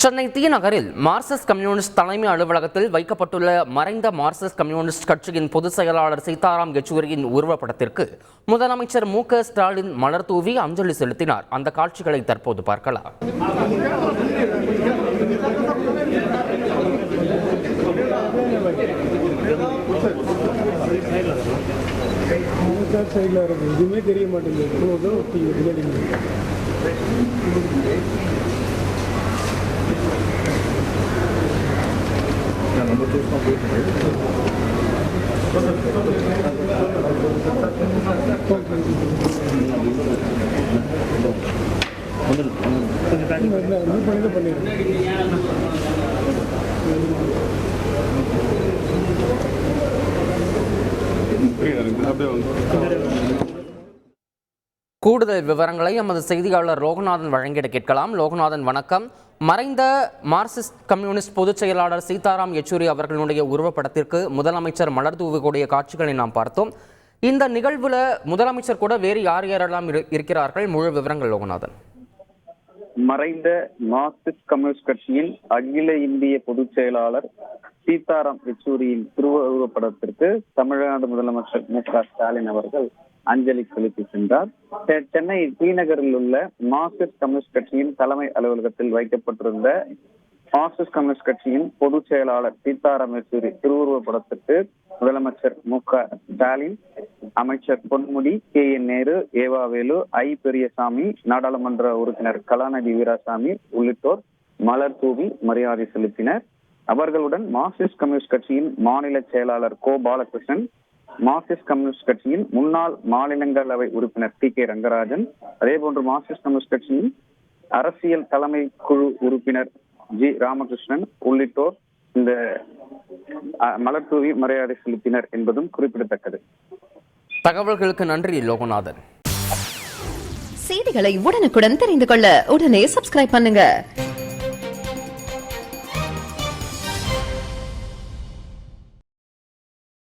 Chennai தீநகரில் Marxist communist தலைமை அலுவலகத்தில் வைக்கப்பட்டுள்ள மறைந்த மார்க்சிஸ்ட் கம்யூனிஸ்ட் கட்சியின் பொதுச் செயலாளர் சீதாராம் யெச்சூரியின் உருவப்படத்திற்கு முதலமைச்சர் மு.க.ஸ்டாலின் மலர் தூவி அஞ்சலி செலுத்தினார். அந்த காட்சிகளை தற்போது பார்க்கலாம். எதுவுமே தெரிய மாட்டேங்குது. கூடுதல் விவரங்களை எமது செய்தியாளர் லோகநாதன் வழங்கிட கேட்கலாம். லோகநாதன், வணக்கம். மறைந்த மார்க்சிஸ்ட் கம்யூனிஸ்ட் பொதுச் செயலாளர் சீதாராம் யெச்சூரி அவர்களுடைய உருவப்படத்திற்கு முதலமைச்சர் மலர் தூவக்கூடிய காட்சிகளை நாம் பார்த்தோம். இந்த நிகழ்வுல முதலமைச்சர் கூட வேறு யார் யாரெல்லாம் இருக்கிறார்கள்? முழு விவரங்கள் லோகநாதன். மறைந்த மார்க்சிஸ்ட் கம்யூனிஸ்ட் கட்சியின் அகில இந்திய பொதுச் செயலாளர் சீதாராம் யெச்சூரியின் திருவுருவப்படத்திற்கு தமிழ்நாடு முதலமைச்சர் மு.க.ஸ்டாலின் அவர்கள் அஞ்சலி செலுத்தி சென்றார். சென்னை தீநகரில் உள்ள மார்க்சிஸ்ட் கம்யூனிஸ்ட் கட்சியின் தலைமை அலுவலகத்தில் வைக்கப்பட்டிருந்த மார்க்சிஸ்ட் கம்யூனிஸ்ட் கட்சியின் பொதுச் செயலாளர் சீதாராம் யெச்சூரி திருவுருவப்படத்திற்கு முதலமைச்சர் மு.க.ஸ்டாலின், அமைச்சர் பொன்முடி, கே.என். நேரு, ஏவாவேலு, ஐ. பெரியசாமி, நாடாளுமன்ற உறுப்பினர் கலாநிதி வீராசாமி உள்ளிட்டோர் மலர் தூவி மரியாதை செலுத்தினர். அவர்களுடன் மார்க்சிஸ்ட் கம்யூனிஸ்ட் கட்சியின் மாநில செயலாளர் கோ. பாலகிருஷ்ணன், மார்க்சிஸ்ட் கம்யூனிஸ்ட் கட்சியின் முன்னாள் மாநிலங்களவை உறுப்பினர் டி.கே. ரங்கராஜன், அதே போன்று மார்க்சிஸ்ட் கம்யூனிஸ்ட் கட்சியின் அரசியல் தலைமை குழு உறுப்பினர் ஜி. ராமகிருஷ்ணன் உள்ளிட்டோர் இந்த மலர் தூவி மரியாதை செலுத்தினர் என்பதும் குறிப்பிடத்தக்கது. தகவல்களுக்கு நன்றி லோகநாதன். செய்திகளை உடனுக்குடன் தெரிந்து கொள்ள உடனே சப்ஸ்கிரைப் பண்ணுங்க.